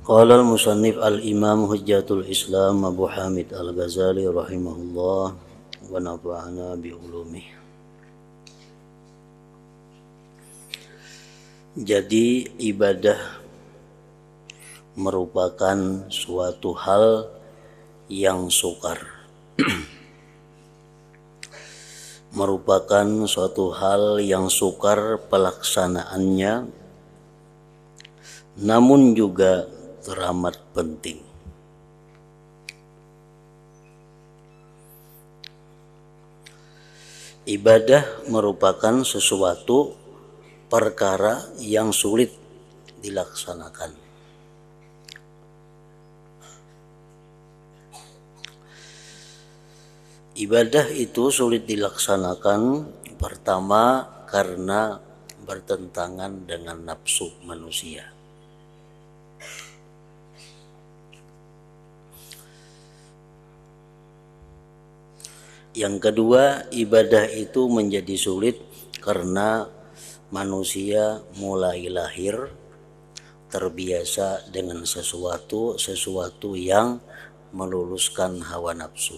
Qala al-musannif al-imam hujjatul Islam Abu Hamid al-Ghazali rahimahullah wa nafa'ana bi ulumih. Jadi ibadah merupakan suatu hal yang sukar. Merupakan suatu hal yang sukar pelaksanaannya, namun juga teramat penting. Ibadah merupakan sesuatu perkara yang sulit dilaksanakan. Ibadah itu sulit dilaksanakan pertama karena bertentangan dengan nafsu manusia. Yang kedua, ibadah itu menjadi sulit karena manusia mulai lahir terbiasa dengan sesuatu yang meluluskan hawa nafsu.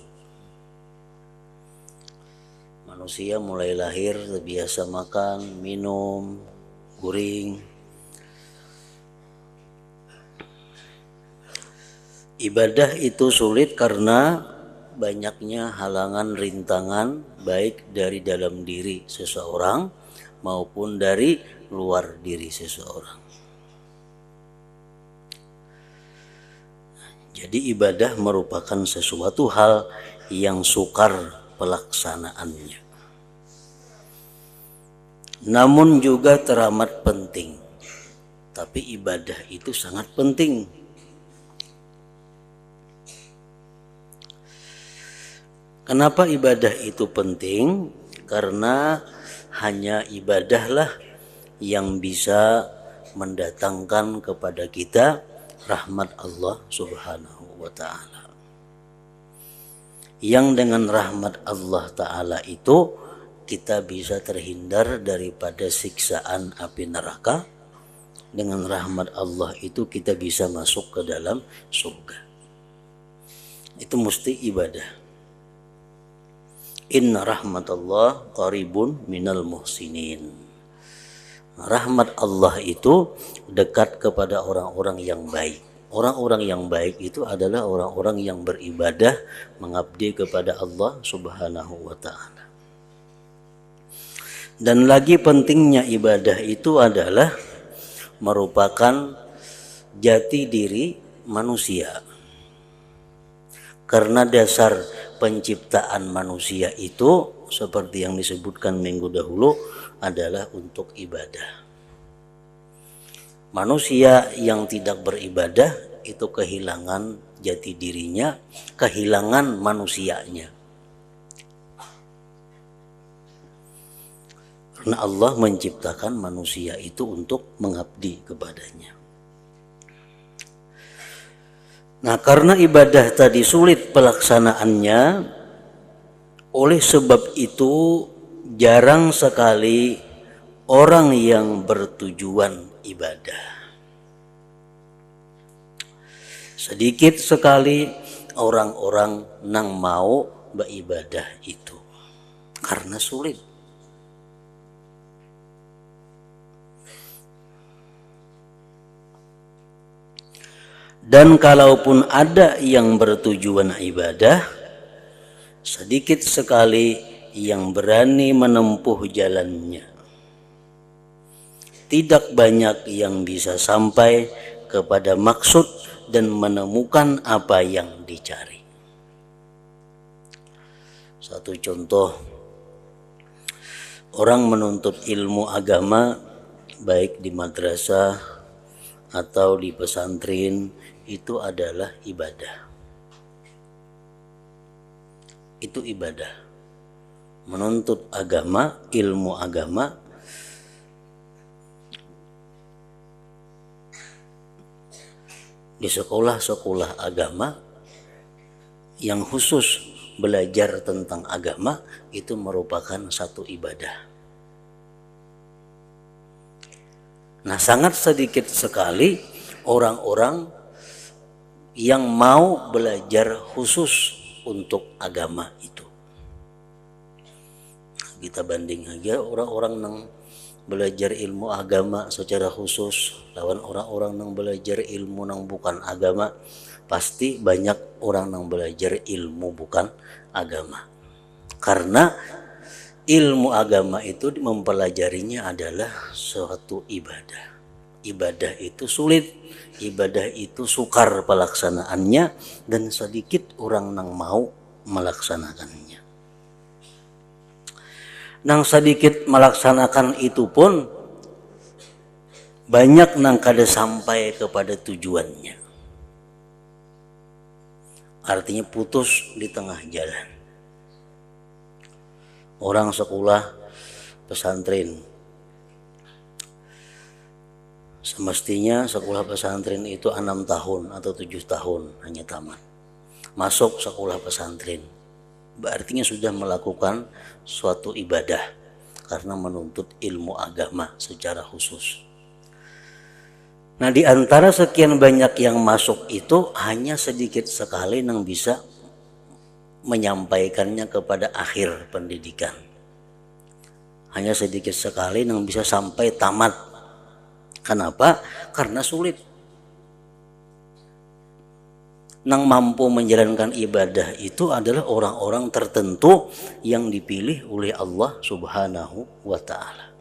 Manusia mulai lahir terbiasa makan, minum, guring. Ibadah itu sulit karena banyaknya halangan rintangan baik dari dalam diri seseorang maupun dari luar diri seseorang. Jadi ibadah merupakan sesuatu hal yang sukar pelaksanaannya. Namun juga teramat penting. Tapi ibadah itu sangat penting. Kenapa ibadah itu penting? Karena hanya ibadahlah yang bisa mendatangkan kepada kita rahmat Allah Subhanahu wa ta'ala. Yang dengan rahmat Allah ta'ala itu kita bisa terhindar daripada siksaan api neraka. Dengan rahmat Allah itu kita bisa masuk ke dalam surga. Itu mesti ibadah. Inna rahmatullah qaribun minal muhsinin. Rahmat Allah itu dekat kepada orang-orang yang baik. Orang-orang yang baik itu adalah orang-orang yang beribadah mengabdi kepada Allah Subhanahu wa ta'ala. Dan lagi pentingnya ibadah itu adalah merupakan jati diri manusia. Karena dasar penciptaan manusia itu seperti yang disebutkan minggu dahulu adalah untuk ibadah. Manusia yang tidak beribadah itu kehilangan jati dirinya, kehilangan manusianya. Karena Allah menciptakan manusia itu untuk mengabdi kepadanya. Nah, karena ibadah tadi sulit pelaksanaannya, oleh sebab itu jarang sekali orang yang bertujuan ibadah. Sedikit sekali orang-orang yang mau beribadah itu karena sulit. Dan kalaupun ada yang bertujuan ibadah, sedikit sekali yang berani menempuh jalannya. Tidak banyak yang bisa sampai kepada maksud dan menemukan apa yang dicari. Satu contoh, orang menuntut ilmu agama baik di madrasah atau di pesantren itu adalah ibadah. Itu ibadah. Menuntut agama, ilmu agama di sekolah-sekolah agama yang khusus belajar tentang agama itu merupakan satu ibadah. Nah, sangat sedikit sekali orang-orang yang mau belajar khusus untuk agama itu. Kita banding aja orang-orang yang belajar ilmu agama secara khusus lawan orang-orang yang belajar ilmu yang bukan agama, pasti banyak orang yang belajar ilmu bukan agama. Karena ilmu agama itu mempelajarinya adalah suatu ibadah. Ibadah itu sulit, ibadah itu sukar pelaksanaannya, dan sedikit orang yang mau melaksanakannya. Nang sedikit melaksanakan itu pun banyak nang kada sampai kepada tujuannya. Artinya putus di tengah jalan. Orang sekolah pesantren, semestinya sekolah pesantren itu 6 tahun atau 7 tahun hanya tamat. Masuk sekolah pesantren, artinya sudah melakukan suatu ibadah karena menuntut ilmu agama secara khusus. Nah, di antara sekian banyak yang masuk itu hanya sedikit sekali yang bisa menyampaikannya kepada akhir pendidikan. Hanya sedikit sekali yang bisa sampai tamat. Kenapa? Karena sulit. Yang mampu menjalankan ibadah itu adalah orang-orang tertentu yang dipilih oleh Allah Subhanahu wa Ta'ala.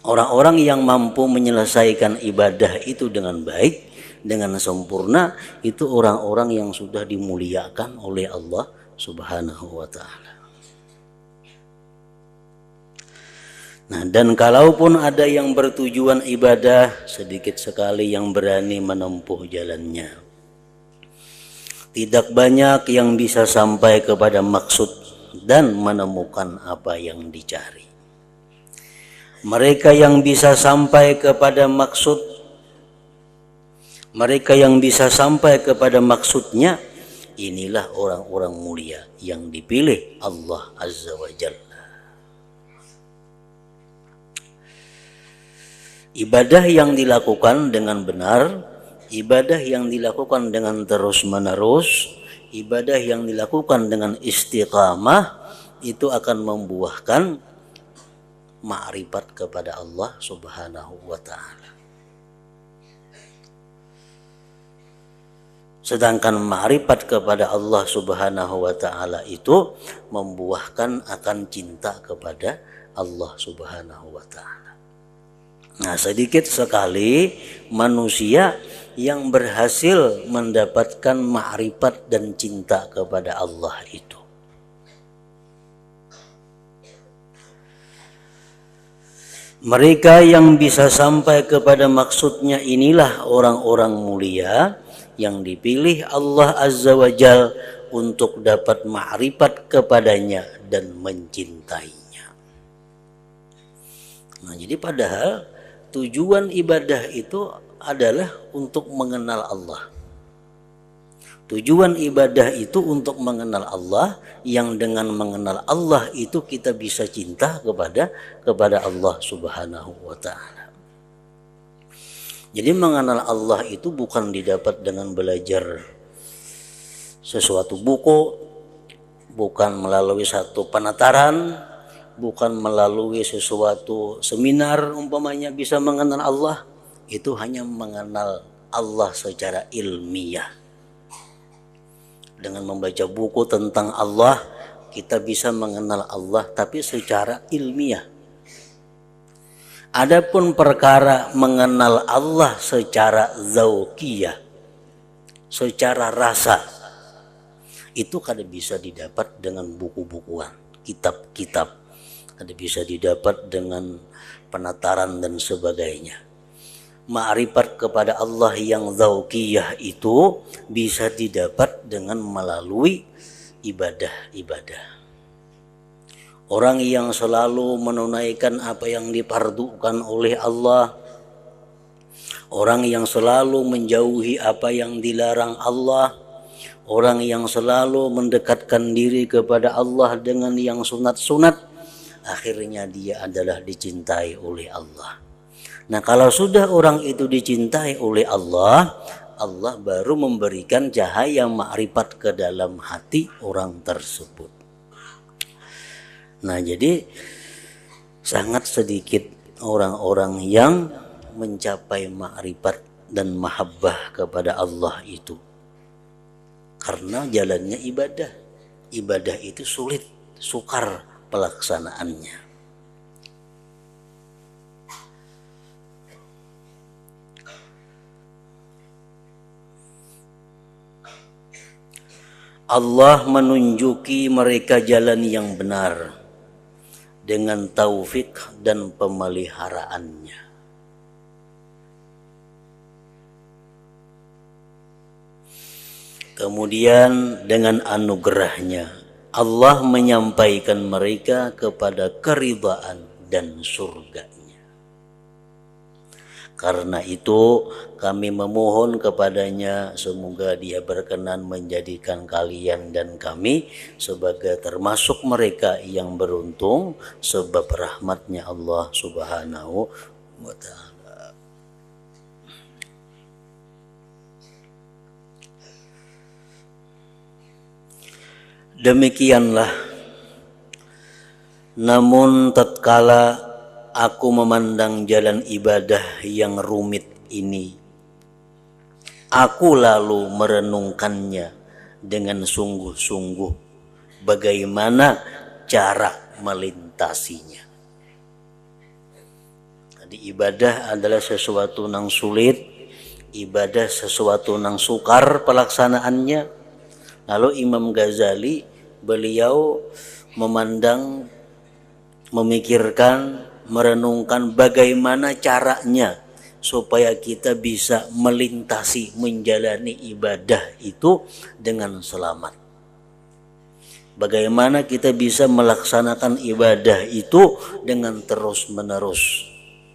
Orang-orang yang mampu menyelesaikan ibadah itu dengan baik, dengan sempurna, itu orang-orang yang sudah dimuliakan oleh Allah Subhanahu wa Ta'ala. Nah, dan kalaupun ada yang bertujuan ibadah, sedikit sekali yang berani menempuh jalannya. Tidak banyak yang bisa sampai kepada maksud dan menemukan apa yang dicari. Mereka yang bisa sampai kepada maksud, mereka yang bisa sampai kepada maksudnya, inilah orang-orang mulia yang dipilih Allah Azza wa Jalla. Ibadah yang dilakukan dengan benar, ibadah yang dilakukan dengan terus-menerus, ibadah yang dilakukan dengan istiqamah, itu akan membuahkan ma'rifat kepada Allah Subhanahu wa Ta'ala. Sedangkan ma'rifat kepada Allah Subhanahu wa Ta'ala itu membuahkan akan cinta kepada Allah Subhanahu wa Ta'ala. Nah, sedikit sekali manusia yang berhasil mendapatkan ma'rifat dan cinta kepada Allah itu. Mereka yang bisa sampai kepada maksudnya inilah orang-orang mulia yang dipilih Allah Azza wa Jal untuk dapat ma'rifat kepadanya dan mencintainya. Nah, jadi padahal tujuan ibadah itu adalah untuk mengenal Allah. Tujuan ibadah itu untuk mengenal Allah, yang dengan mengenal Allah itu kita bisa cinta kepada Allah Subhanahu wa Ta'ala. Jadi mengenal Allah itu bukan didapat dengan belajar sesuatu buku, bukan melalui satu penataran, bukan melalui sesuatu seminar umpamanya bisa mengenal Allah. Itu hanya mengenal Allah secara ilmiah. Dengan membaca buku tentang Allah, kita bisa mengenal Allah tapi secara ilmiah. Adapun perkara mengenal Allah secara zauqiyah, secara rasa, itu kada bisa didapat dengan buku-bukuan, kitab-kitab. Kada bisa didapat dengan penataran dan sebagainya. Ma'rifat kepada Allah yang zauqiyah itu bisa didapat dengan melalui ibadah-ibadah. Orang yang selalu menunaikan apa yang difardukan oleh Allah, orang yang selalu menjauhi apa yang dilarang Allah, orang yang selalu mendekatkan diri kepada Allah dengan yang sunat-sunat, akhirnya dia adalah dicintai oleh Allah. Nah, kalau sudah orang itu dicintai oleh Allah, Allah baru memberikan cahaya ma'rifat ke dalam hati orang tersebut. Nah, jadi sangat sedikit orang-orang yang mencapai ma'rifat dan mahabbah kepada Allah itu. Karena jalannya ibadah. Ibadah itu sulit, sukar pelaksanaannya. Allah menunjuki mereka jalan yang benar dengan taufik dan pemeliharaannya. Kemudian dengan anugerahnya Allah menyampaikan mereka kepada keridhaan dan surganya. Karena itu kami memohon kepadanya semoga Dia berkenan menjadikan kalian dan kami sebagai termasuk mereka yang beruntung sebab rahmatnya Allah Subhanahu wa ta'ala. Demikianlah, namun tatkala aku memandang jalan ibadah yang rumit ini, aku lalu merenungkannya dengan sungguh-sungguh bagaimana cara melintasinya. Jadi ibadah adalah sesuatu yang sulit, ibadah sesuatu yang sukar pelaksanaannya. Lalu Imam Ghazali beliau memandang, memikirkan, merenungkan bagaimana caranya supaya kita bisa melintasi, menjalani ibadah itu dengan selamat. Bagaimana kita bisa melaksanakan ibadah itu dengan terus-menerus,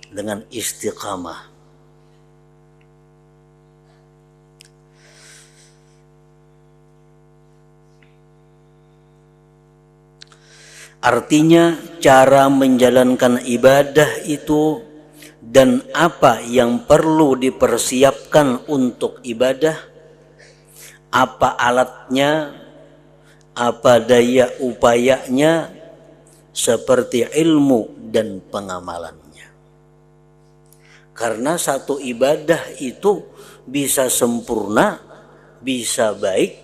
dengan istiqamah. Artinya cara menjalankan ibadah itu dan apa yang perlu dipersiapkan untuk ibadah, apa alatnya, apa daya upayanya, seperti ilmu dan pengamalannya. Karena satu ibadah itu bisa sempurna, bisa baik,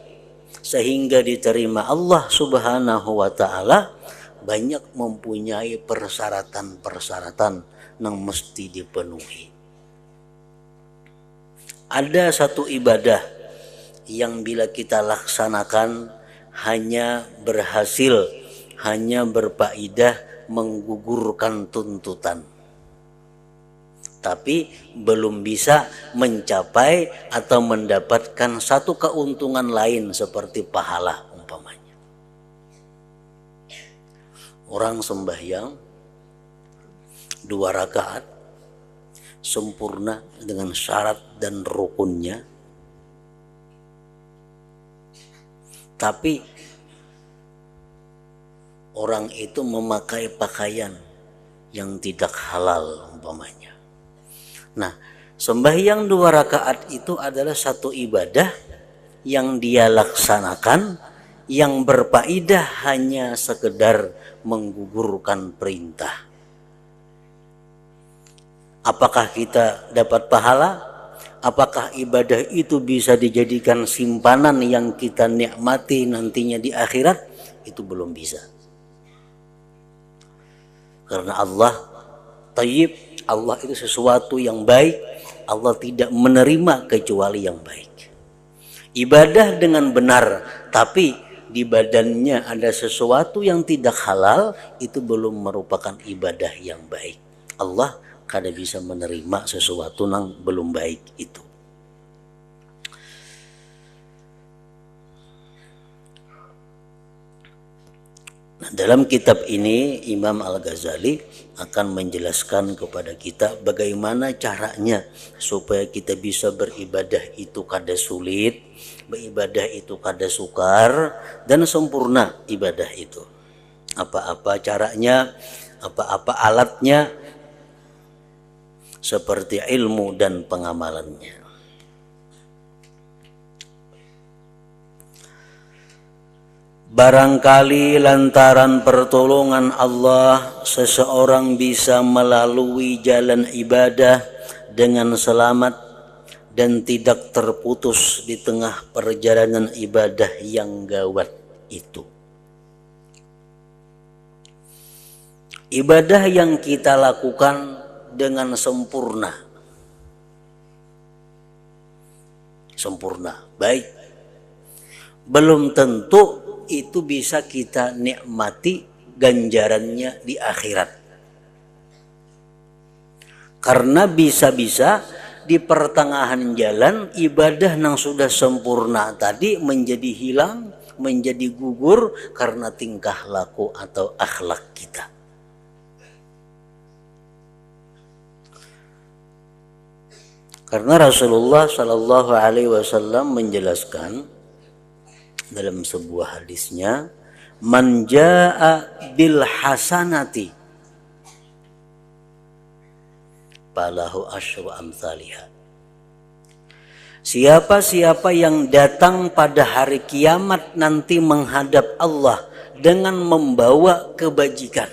sehingga diterima Allah Subhanahu wa ta'ala, banyak mempunyai persyaratan-persyaratan yang mesti dipenuhi. Ada satu ibadah yang bila kita laksanakan hanya berhasil, hanya berfaedah menggugurkan tuntutan, tapi belum bisa mencapai atau mendapatkan satu keuntungan lain seperti pahala umpamanya. Orang sembahyang 2 rakaat sempurna dengan syarat dan rukunnya, tapi orang itu memakai pakaian yang tidak halal umpamanya. Nah, sembahyang 2 rakaat itu adalah satu ibadah yang dia laksanakan yang berfaedah hanya sekedar menggugurkan perintah. Apakah kita dapat pahala? Apakah ibadah itu bisa dijadikan simpanan yang kita nikmati nantinya di akhirat? Itu belum bisa. Karena Allah Tayyib, Allah itu sesuatu yang baik, Allah tidak menerima kecuali yang baik. Ibadah dengan benar, tapi di badannya ada sesuatu yang tidak halal, itu belum merupakan ibadah yang baik. Allah kada bisa menerima sesuatu yang belum baik itu. Nah, dalam kitab ini Imam Al-Ghazali akan menjelaskan kepada kita bagaimana caranya supaya kita bisa beribadah itu kada sulit, beribadah itu kada sukar, dan sempurna ibadah itu. Apa-apa caranya, apa-apa alatnya, seperti ilmu dan pengamalannya. Barangkali lantaran pertolongan Allah seseorang bisa melalui jalan ibadah dengan selamat dan tidak terputus di tengah perjalanan ibadah yang gawat itu. Ibadah yang kita lakukan dengan sempurna, baik, belum tentu itu bisa kita nikmati ganjarannya di akhirat. Karena bisa-bisa di pertengahan jalan ibadah yang sudah sempurna tadi menjadi hilang, menjadi gugur karena tingkah laku atau akhlak kita. Karena Rasulullah Shallallahu Alaihi Wasallam menjelaskan dalam sebuah hadisnya, man jaa bil hasanati falahu asyru amsalihha. Siapa-siapa yang datang pada hari kiamat nanti menghadap Allah dengan membawa kebajikan.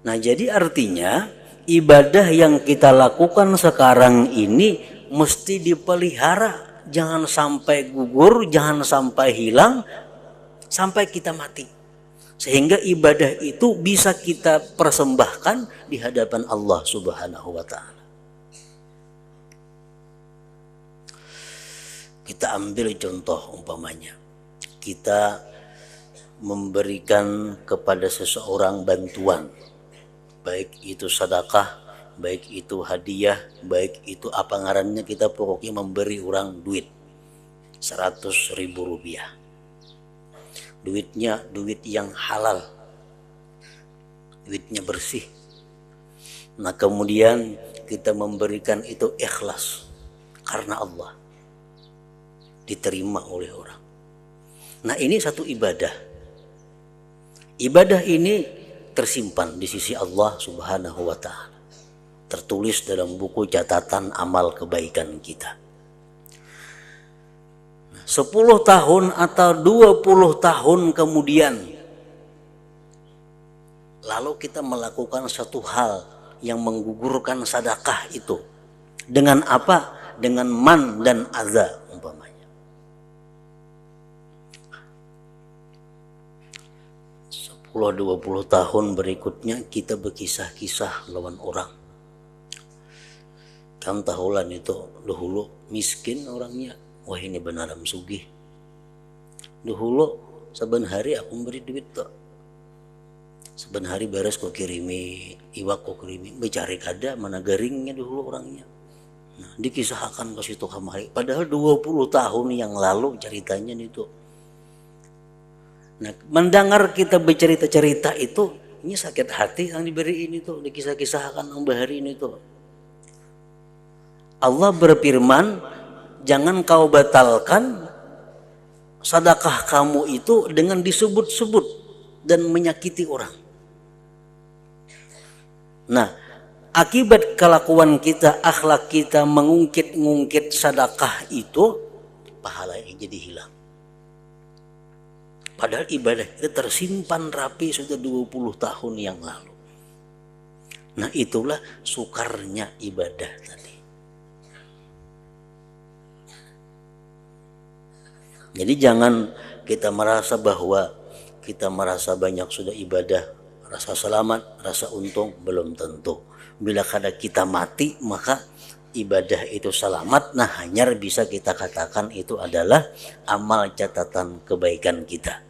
Nah, jadi artinya ibadah yang kita lakukan sekarang ini mesti dipelihara. Jangan sampai gugur, jangan sampai hilang, sampai kita mati. Sehingga ibadah itu bisa kita persembahkan di hadapan Allah Subhanahu wa Ta'ala. Kita ambil contoh umpamanya, kita memberikan kepada seseorang bantuan, baik itu sedekah, baik itu hadiah, baik itu apa ngarannya, kita pokoknya memberi orang duit 100.000 rupiah. Duitnya duit yang halal, duitnya bersih. Nah, kemudian kita memberikan itu ikhlas karena Allah, diterima oleh orang. Nah, ini satu ibadah. Ibadah ini tersimpan di sisi Allah Subhanahu wa Ta'ala, tertulis dalam buku catatan amal kebaikan kita. 10 tahun atau 20 tahun kemudian, lalu kita melakukan satu hal yang menggugurkan sedekah itu. Dengan apa? Dengan man dan adza umpamanya. 10-20 tahun berikutnya kita berkisah-kisah lawan orang. Kan tahulan itu dahulu miskin orangnya, wah ini benaran sugih. Dahulu saben hari aku beri duit tuh, saben hari beres kok kirimi iwak, kok kirimi becari kada mana garingnya dahulu orangnya. Nah, dikisahkan ke situ kemari, padahal 20 tahun yang lalu ceritanya itu. Nah, mendengar kita bercerita-cerita itu, ini sakit hati yang diberi ini tuh, dikisah-kisahkan mbah hari ini tuh. Allah berfirman, jangan kau batalkan sedekah kamu itu dengan disebut-sebut dan menyakiti orang. Nah, akibat kelakuan kita, akhlak kita mengungkit-ungkit sedekah itu, pahalanya jadi hilang. Padahal ibadah itu tersimpan rapi sudah 20 tahun yang lalu. Nah, itulah sukarnya ibadah tadi. Jadi jangan kita merasa bahwa kita merasa banyak sudah ibadah, rasa selamat, rasa untung, belum tentu. Bila kada kita mati, maka ibadah itu selamat. Nah, hanya bisa kita katakan itu adalah amal catatan kebaikan kita.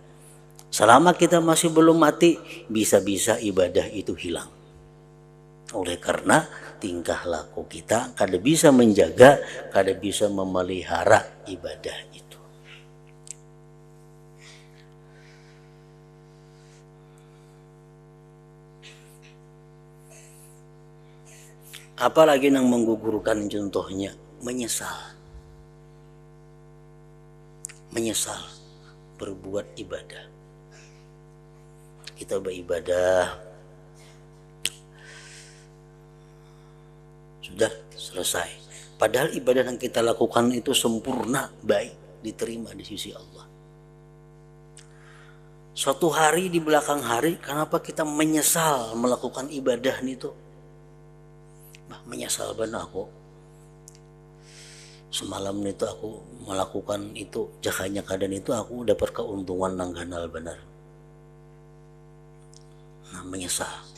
Selama kita masih belum mati, bisa-bisa ibadah itu hilang. Oleh karena tingkah laku kita kada bisa menjaga, kada bisa memelihara ibadah itu. Apalagi yang menggugurkan, contohnya menyesal berbuat ibadah. Kita beribadah sudah selesai, padahal ibadah yang kita lakukan itu sempurna, baik, diterima di sisi Allah. Suatu hari di belakang hari, kenapa kita menyesal melakukan ibadah itu? Menyesal benar aku. Semalam itu aku melakukan itu, jakanya keadaan itu aku dapat keuntungan nang ganal benar. Nah, menyesal.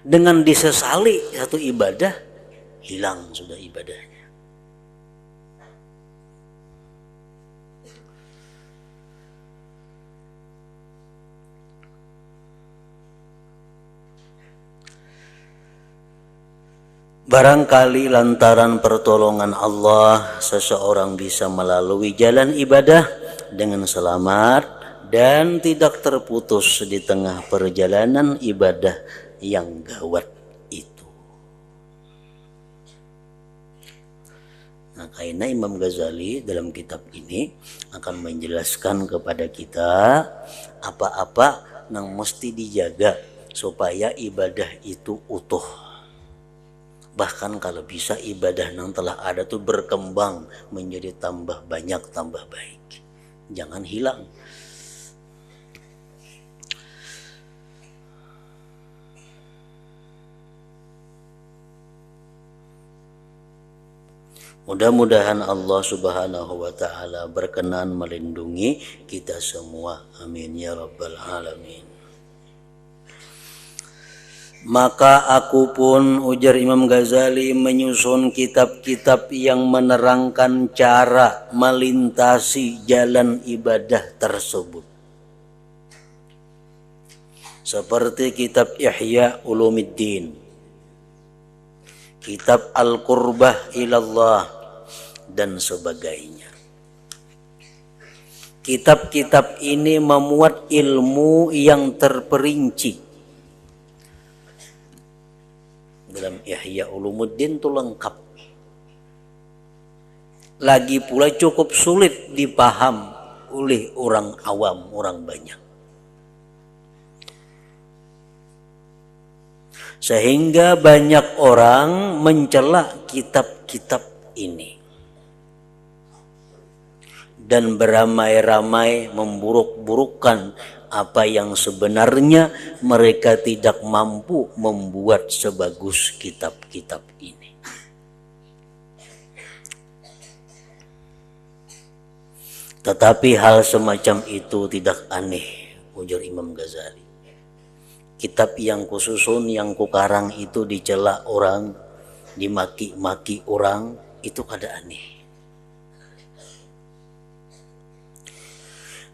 Dengan disesali satu ibadah, hilang sudah ibadahnya. Barangkali lantaran pertolongan Allah seseorang bisa melalui jalan ibadah dengan selamat dan tidak terputus di tengah perjalanan ibadah yang gawat itu. Nah, karena Imam Ghazali dalam kitab ini akan menjelaskan kepada kita apa-apa yang mesti dijaga supaya ibadah itu utuh. Bahkan kalau bisa ibadah yang telah ada tuh berkembang menjadi tambah banyak, tambah baik. Jangan hilang. Mudah-mudahan Allah Subhanahu wa Ta'ala berkenan melindungi kita semua. Amin ya Rabbal Alamin. Maka aku pun, ujar Imam Ghazali, menyusun kitab-kitab yang menerangkan cara melintasi jalan ibadah tersebut. Seperti kitab Ihya Ulumuddin, kitab Al-Qurbah Ilallah, dan sebagainya. Kitab-kitab ini memuat ilmu yang terperinci. Dalam Ihya Ulumuddin itu lengkap. Lagi pula cukup sulit dipaham oleh orang awam, orang banyak. Sehingga banyak orang mencela kitab-kitab ini dan beramai-ramai memburuk-burukkan apa yang sebenarnya mereka tidak mampu membuat sebagus kitab-kitab ini. Tetapi hal semacam itu tidak aneh, ujar Imam Ghazali. Kitab yang kususun, yang kukarang itu dicela orang, dimaki-maki orang, itu kada aneh.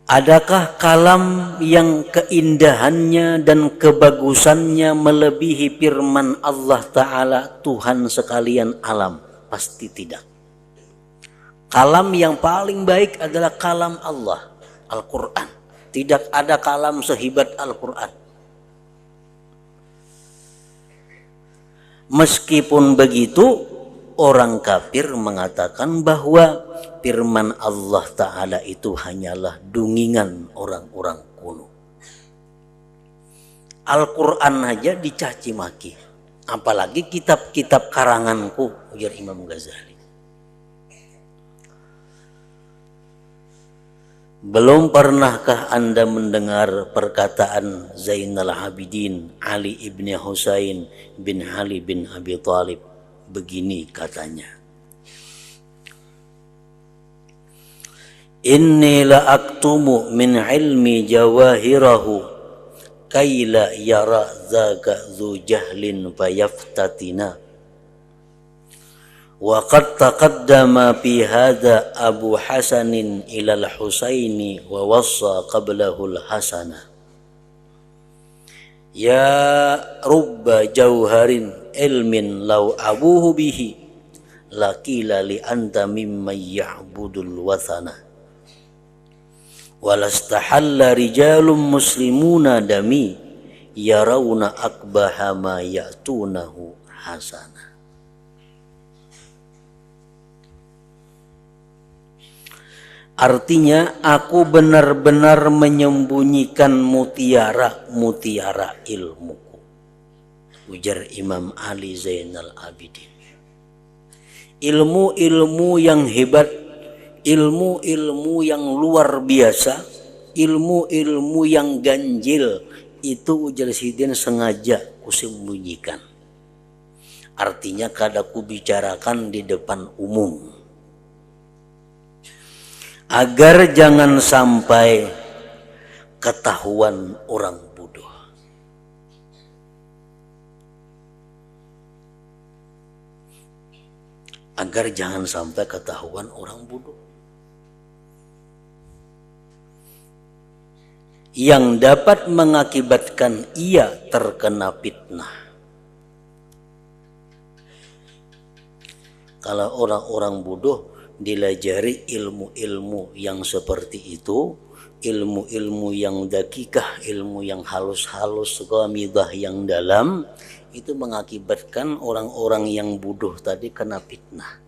Adakah kalam yang keindahannya dan kebagusannya melebihi firman Allah Ta'ala, Tuhan sekalian alam? Pasti tidak. Kalam yang paling baik adalah kalam Allah, Al-Quran. Tidak ada kalam sehebat Al-Quran. Meskipun begitu, orang kafir mengatakan bahwa firman Allah Ta'ala itu hanyalah dungingan orang-orang kuno. Al-Quran aja dicaci maki, apalagi kitab-kitab karanganku, ujar Imam Ghazali. Belum pernahkah Anda mendengar perkataan Zainal Abidin Ali ibn Husain bin Ali bin Abi Thalib? Begini katanya, inni la aktumu min ilmi jawahirahu kaila yara zaga zu jahlin fayaftatina wa qad taqaddama fi hadha Abu Hasanin ilal Husaini wa wassa qablahu al-Hasana ya rubba jauharin ilmin law abuhu bihi laqila li anta mimman ya'budul wathana walastahalla rijalun muslimuna dami yarawna akbaha ma ya'tunahu hasana. Artinya, aku benar-benar menyembunyikan mutiara-mutiara ilmuku, ujar Imam Ali Zainal Abidin. Ilmu-ilmu yang hebat, ilmu-ilmu yang luar biasa, ilmu-ilmu yang ganjil itu ujar Sidin sengaja kusembunyikan. Artinya kada kubicarakan di depan umum, agar jangan sampai ketahuan orang bodoh. Agar jangan sampai ketahuan orang bodoh. Yang dapat mengakibatkan ia terkena fitnah. Kalau orang-orang bodoh dilajari ilmu-ilmu yang seperti itu, ilmu-ilmu yang dakikah, ilmu yang halus-halus, ghamidah yang dalam, itu mengakibatkan orang-orang yang bodoh tadi kena fitnah.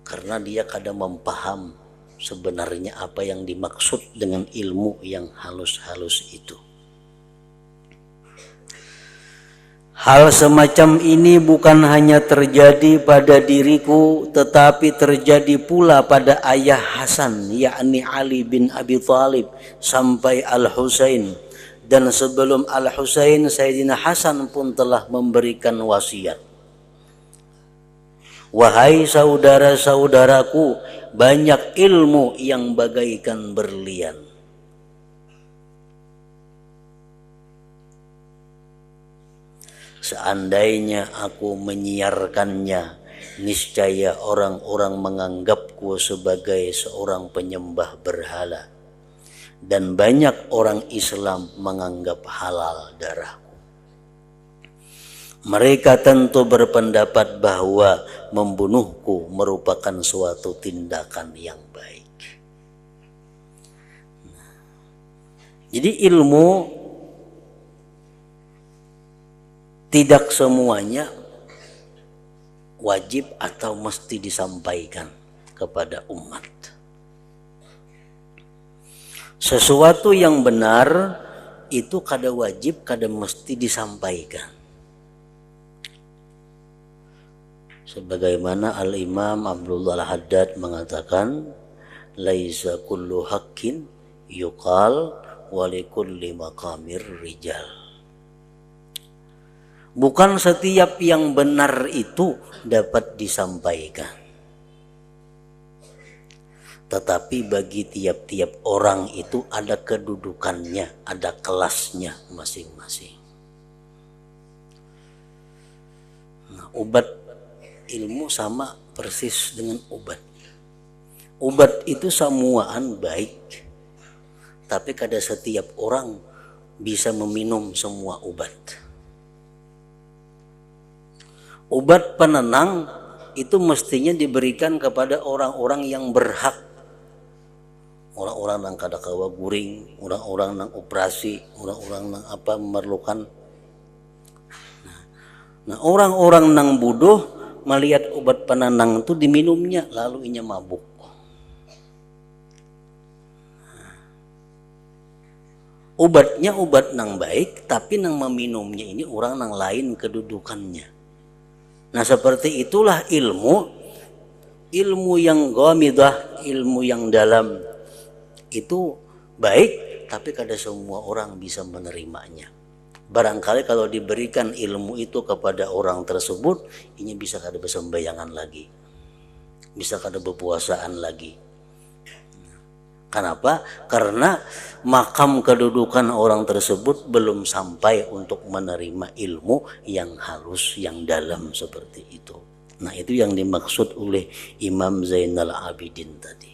Karena dia kadang mempaham sebenarnya apa yang dimaksud dengan ilmu yang halus-halus itu. Hal semacam ini bukan hanya terjadi pada diriku, tetapi terjadi pula pada ayah Hasan, yakni Ali bin Abi Thalib, sampai Al-Husain. Dan sebelum Al-Husain, Sayyidina Hasan pun telah memberikan wasiat. Wahai saudara-saudaraku, banyak ilmu yang bagaikan berlian. Seandainya aku menyiarkannya, niscaya orang-orang menganggapku sebagai seorang penyembah berhala, dan banyak orang Islam menganggap halal darahku. Mereka tentu berpendapat bahwa membunuhku merupakan suatu tindakan yang baik. Jadi ilmu tidak semuanya wajib atau mesti disampaikan kepada umat. Sesuatu yang benar itu kada wajib, kada mesti disampaikan. Sebagaimana Al-Imam Abdullah Al-Haddad mengatakan, laisa kullu haqqin yuqal wa likulli maqamir rijal. Bukan setiap yang benar itu dapat disampaikan, tetapi bagi tiap-tiap orang itu ada kedudukannya, ada kelasnya masing-masing. Nah, obat ilmu sama persis dengan obat. Obat itu samuaan baik, tapi kada setiap orang bisa meminum semua obat. Obat penenang itu mestinya diberikan kepada orang-orang yang berhak. Orang-orang yang kada kawa guring, orang-orang yang operasi, orang-orang yang apa memerlukan. Nah, orang-orang yang bodoh melihat obat penenang itu diminumnya, lalu inya mabuk. Obatnya obat yang baik, tapi yang meminumnya ini orang yang lain kedudukannya. Nah, seperti itulah ilmu yang ghamidah, ilmu yang dalam itu baik, tapi kada semua orang bisa menerimanya. Barangkali kalau diberikan ilmu itu kepada orang tersebut, ini bisa kada bersembayangan lagi, bisa kada berpuasaan lagi. Kenapa? Karena makam kedudukan orang tersebut belum sampai untuk menerima ilmu yang halus, yang dalam seperti itu. Nah, itu yang dimaksud oleh Imam Zainal Abidin tadi.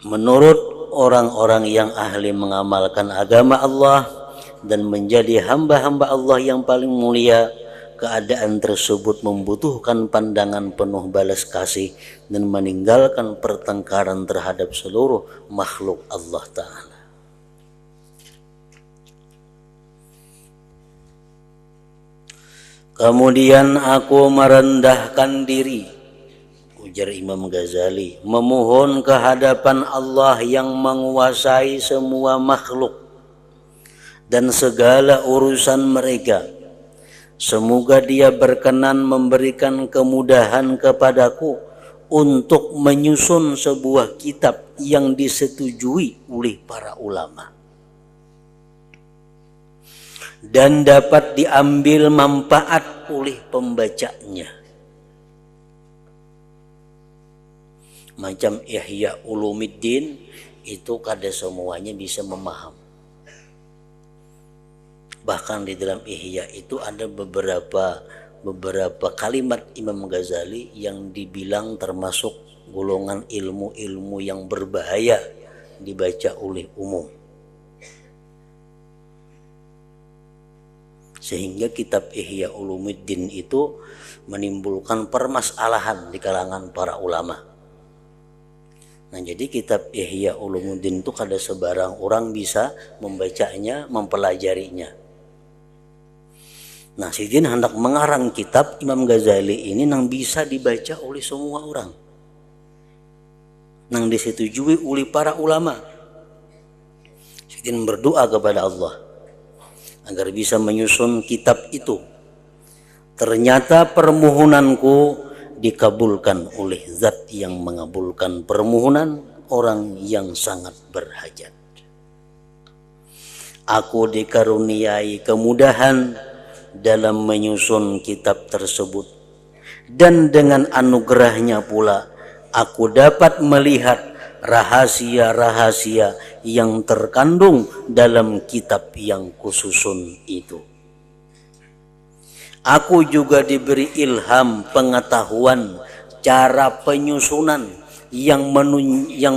Menurut orang-orang yang ahli mengamalkan agama Allah dan menjadi hamba-hamba Allah yang paling mulia, keadaan tersebut membutuhkan pandangan penuh balas kasih dan meninggalkan pertengkaran terhadap seluruh makhluk Allah Ta'ala. Kemudian aku merendahkan diri, ujar Imam Ghazali, memohon kehadapan Allah yang menguasai semua makhluk dan segala urusan mereka, Semoga Dia berkenan memberikan kemudahan kepadaku untuk menyusun sebuah kitab yang disetujui oleh para ulama dan dapat diambil manfaat oleh pembacanya. Macam Ihya Ulumuddin itu kada semuanya bisa memaham. Bahkan di dalam Ihya itu ada beberapa kalimat Imam Ghazali yang dibilang termasuk golongan ilmu-ilmu yang berbahaya dibaca oleh umum. Sehingga kitab Ihya Ulumuddin itu menimbulkan permasalahan di kalangan para ulama. Nah, jadi kitab Ihya Ulumuddin itu kada sebarang orang bisa membacanya, mempelajarinya. Nah, Sidin hendak mengarang kitab Imam Ghazali ini yang bisa dibaca oleh semua orang, yang disetujui oleh para ulama. Sidin berdoa kepada Allah agar bisa menyusun kitab itu. Ternyata permohonanku dikabulkan oleh Zat yang mengabulkan permohonan orang yang sangat berhajat. Aku dikaruniai kemudahan dalam menyusun kitab tersebut, dan dengan anugerahnya pula aku dapat melihat rahasia-rahasia yang terkandung dalam kitab yang kususun itu. Aku juga diberi ilham pengetahuan cara penyusunan yang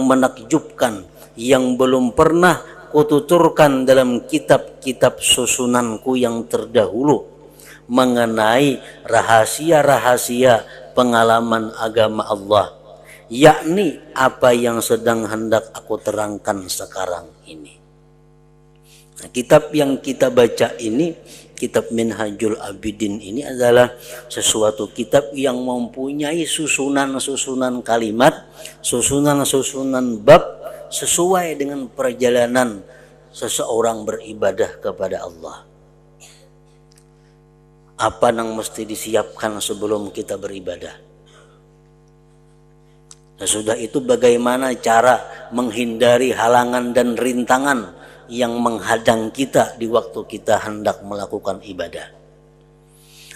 menakjubkan, yang belum pernah kututurkan dalam kitab-kitab susunanku yang terdahulu mengenai rahasia-rahasia pengalaman agama Allah, yakni apa yang sedang hendak aku terangkan sekarang ini. Nah, kitab yang kita baca ini, kitab Minhajul Abidin ini adalah sesuatu kitab yang mempunyai susunan-susunan kalimat, susunan-susunan bab sesuai dengan perjalanan seseorang beribadah kepada Allah. Apa yang mesti disiapkan sebelum kita beribadah? Sesudah itu bagaimana cara menghindari halangan dan rintangan yang menghadang kita di waktu kita hendak melakukan ibadah?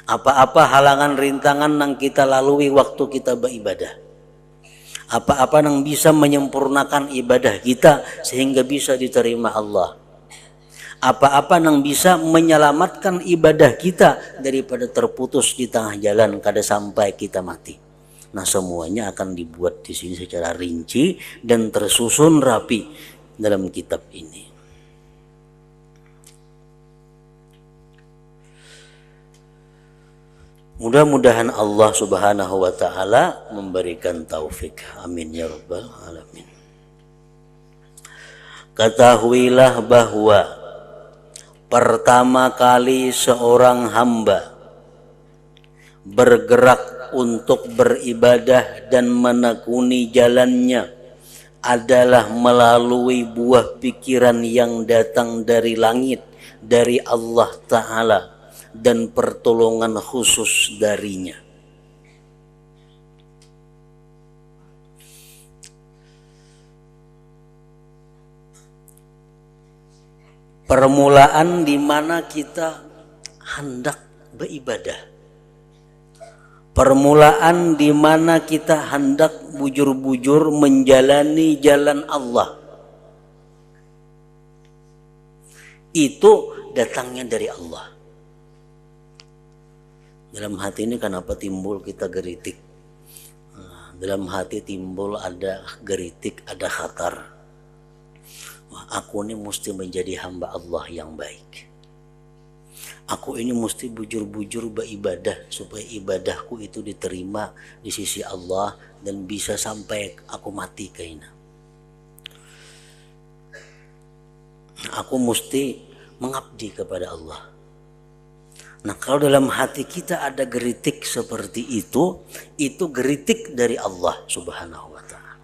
Apa-apa halangan rintangan yang kita lalui waktu kita beribadah? Apa-apa yang bisa menyempurnakan ibadah kita sehingga bisa diterima Allah? Apa-apa yang bisa menyelamatkan ibadah kita daripada terputus di tengah jalan kada sampai kita mati? Nah, semuanya akan dibuat di sini secara rinci dan tersusun rapi dalam kitab ini. Mudah-mudahan Allah Subhanahu wa ta'ala memberikan taufik. Amin ya rabbal alamin. Ketahuilah bahwa pertama kali seorang hamba bergerak untuk beribadah dan menekuni jalannya adalah melalui buah pikiran yang datang dari langit, dari Allah Ta'ala, dan pertolongan khusus darinya. Permulaan di mana kita hendak beribadah, permulaan di mana kita hendak bujur-bujur menjalani jalan Allah, itu datangnya dari Allah. Dalam hati ini kenapa timbul kita geritik? Dalam hati timbul ada geritik, ada khatar. Wah, aku ini mesti menjadi hamba Allah yang baik. Aku ini mesti bujur-bujur beribadah supaya ibadahku itu diterima di sisi Allah dan bisa sampai aku mati kaina. Aku mesti mengabdi kepada Allah. Nah, kalau dalam hati kita ada geritik seperti itu geritik dari Allah Subhanahu wa ta'ala.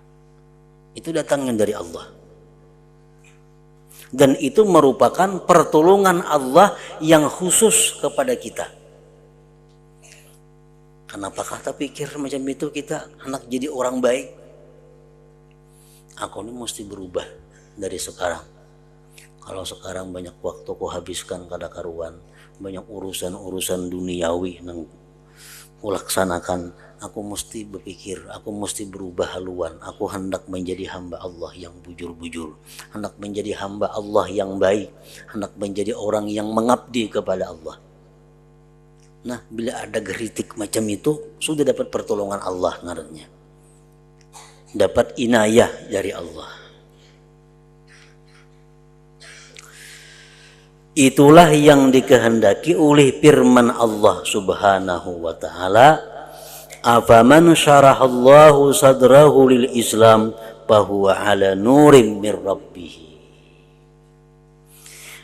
Itu datangnya dari Allah. Dan itu merupakan pertolongan Allah yang khusus kepada kita. Kenapakah tak pikir macam itu kita anak jadi orang baik? Aku ini mesti berubah dari sekarang. Kalau sekarang banyak waktu ku habiskan kada karuan, banyak urusan-urusan duniawi nang kulaksanakan, aku mesti berpikir, aku mesti berubah haluan. Aku hendak menjadi hamba Allah yang bujur-bujur, hendak menjadi hamba Allah yang baik, hendak menjadi orang yang mengabdi kepada Allah. Nah, bila ada geritik macam itu, sudah dapat pertolongan Allah ngarannya. Dapat inayah dari Allah. Itulah yang dikehendaki oleh firman Allah Subhanahu wa taala, "Afaman syarahallahu sadrahu lil Islam fahuwa ala nurim mir rabbih."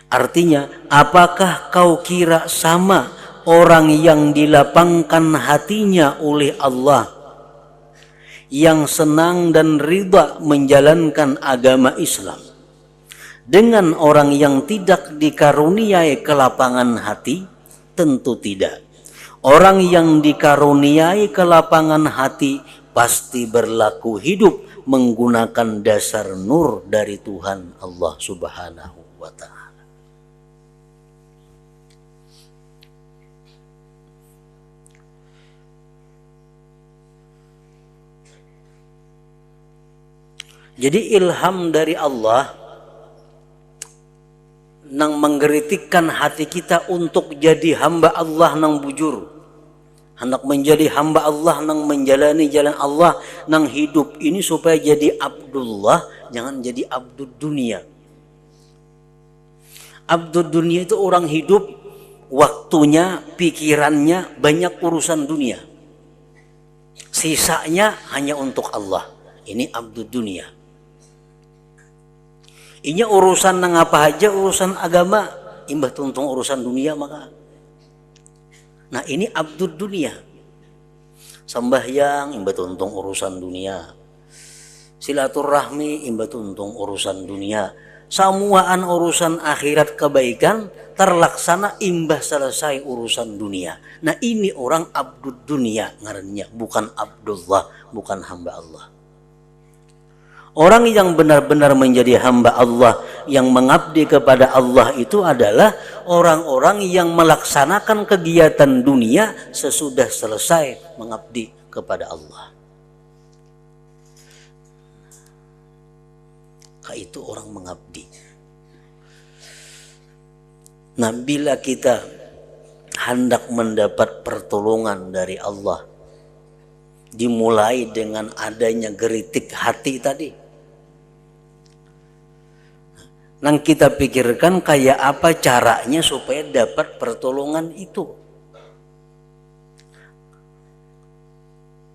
Artinya, apakah kau kira sama orang yang dilapangkan hatinya oleh Allah, yang senang dan ridha menjalankan agama Islam, dengan orang yang tidak dikaruniai kelapangan hati? Tentu tidak. Orang yang dikaruniai kelapangan hati pasti berlaku hidup menggunakan dasar nur dari Tuhan Allah Subhanahu wa ta'ala. Jadi ilham dari Allah nang menggeritikkan hati kita untuk jadi hamba Allah nang bujur, hendak menjadi hamba Allah nang menjalani jalan Allah nang hidup ini supaya jadi Abdullah, jangan jadi abdud dunia. Abdud dunia itu orang hidup, waktunya, pikirannya banyak urusan dunia, sisanya hanya untuk Allah. Ini abdud dunia. Inya urusan nang apa aja, urusan agama, imbah tuntung urusan dunia maka. Nah, ini abdud dunia. Sembahyang imbah tuntung urusan dunia. Silaturahmi imbah tuntung urusan dunia. Samuaan urusan akhirat kebaikan terlaksana imbah selesai urusan dunia. Nah, ini orang abdud dunia ngarannya, bukan Abdullah, bukan hamba Allah. Orang yang benar-benar menjadi hamba Allah, yang mengabdi kepada Allah itu adalah orang-orang yang melaksanakan kegiatan dunia sesudah selesai mengabdi kepada Allah. Itu orang mengabdi. Nah, bila kita hendak mendapat pertolongan dari Allah, dimulai dengan adanya geritik hati tadi. Nang kita pikirkan kayak apa caranya supaya dapat pertolongan itu.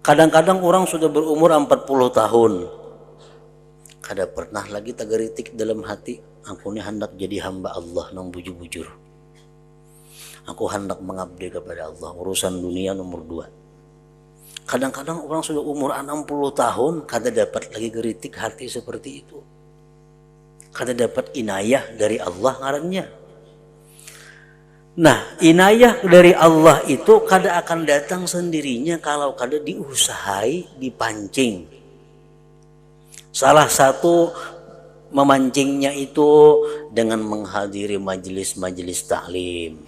Kadang-kadang orang sudah berumur 40 tahun. Kada pernah lagi tagaritik dalam hati, aku ini hendak jadi hamba Allah nang bujur-bujur. Aku hendak mengabdi kepada Allah, urusan dunia nomor 2. Kadang-kadang orang sudah umur 60 tahun kada dapat lagi geritik hati seperti itu. Kada dapat inayah dari Allah ngarannya. Nah, inayah dari Allah itu kada akan datang sendirinya kalau kada diusahai, dipancing. Salah satu memancingnya itu dengan menghadiri majelis-majelis taklim.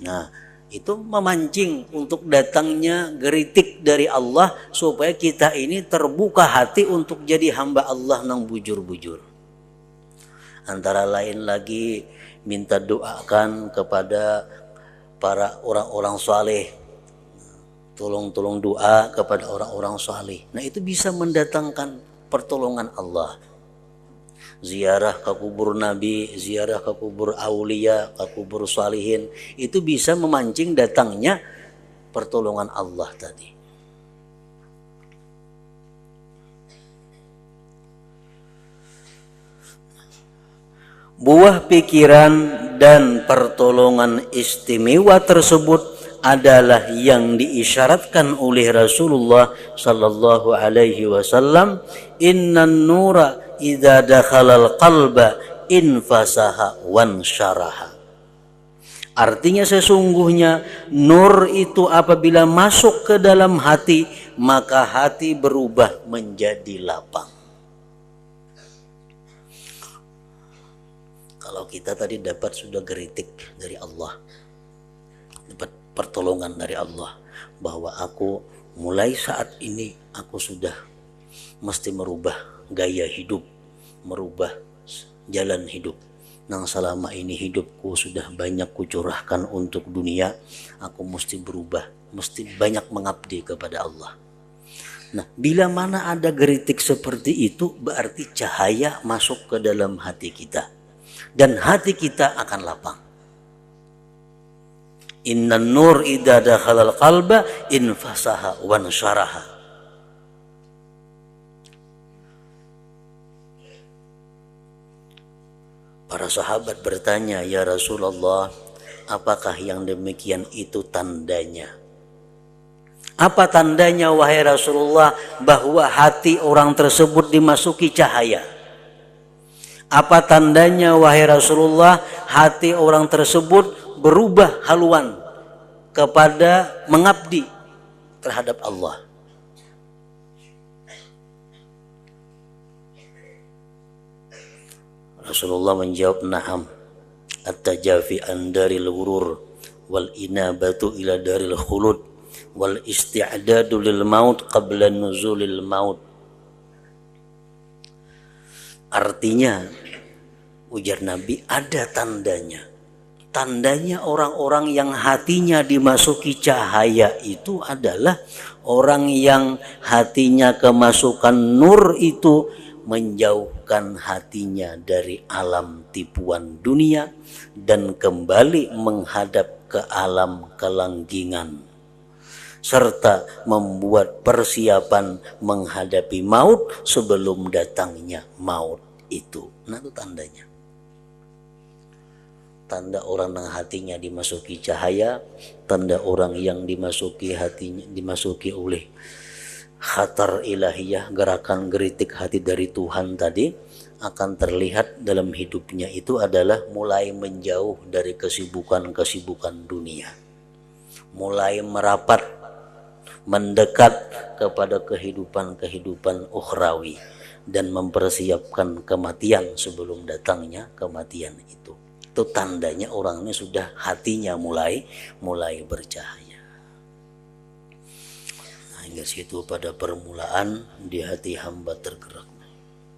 Nah, itu memancing untuk datangnya geritik dari Allah supaya kita ini terbuka hati untuk jadi hamba Allah nang bujur-bujur. Antara lain lagi minta doakan kepada para orang-orang saleh. Tolong doa kepada orang-orang saleh. Nah, itu bisa mendatangkan pertolongan Allah. Ziarah ke kubur Nabi, ziarah ke kubur aulia, ke kubur salihin, itu bisa memancing datangnya pertolongan Allah tadi. Buah pikiran dan pertolongan istimewa tersebut adalah yang diisyaratkan oleh Rasulullah sallallahu alaihi wasallam, innan nura idza dakhalal qalba infasaha wan syaraha. Artinya sesungguhnya nur itu apabila masuk ke dalam hati, maka hati berubah menjadi lapang. Kalau kita tadi dapat sudah geritik dari Allah, dapat pertolongan dari Allah, bahwa aku mulai saat ini aku sudah mesti merubah gaya hidup, merubah jalan hidup. Nang selama ini hidupku sudah banyak kucurahkan untuk dunia, aku mesti berubah, mesti banyak mengabdi kepada Allah. Nah, bila mana ada geritik seperti itu, berarti cahaya masuk ke dalam hati kita, dan hati kita akan lapang. Innan nur idza dakhalal qalba infasaha wan syaraha. Para sahabat bertanya, ya Rasulullah, apakah yang demikian itu tandanya? Apa tandanya wahai Rasulullah bahwa hati orang tersebut dimasuki cahaya? Apa tandanya wahai Rasulullah hati orang tersebut berubah haluan kepada mengabdi terhadap Allah? Rasulullah menjawab, na'am, at-tajafi an daril ghurur wal inabatu ila daril khulud wal isti'dadu lil maut qabla nuzulil maut. Artinya, ujar Nabi, ada tandanya. Tandanya orang-orang yang hatinya dimasuki cahaya itu adalah orang yang hatinya kemasukan nur itu menjauhkan hatinya dari alam tipuan dunia dan kembali menghadap ke alam kelanggingan, serta membuat persiapan menghadapi maut sebelum datangnya maut itu. Nah, itu tandanya. Tanda orang yang hatinya dimasuki cahaya, tanda orang yang dimasuki hatinya, dimasuki oleh khatar ilahiyah, gerakan geritik hati dari Tuhan tadi, akan terlihat dalam hidupnya itu adalah mulai menjauh dari kesibukan-kesibukan dunia, mulai merapat mendekat kepada kehidupan-kehidupan ukhrawi, dan mempersiapkan kematian sebelum datangnya kematian itu. Itu tandanya orang ini sudah hatinya mulai bercahaya. Hingga situ pada permulaan di hati hamba tergerak.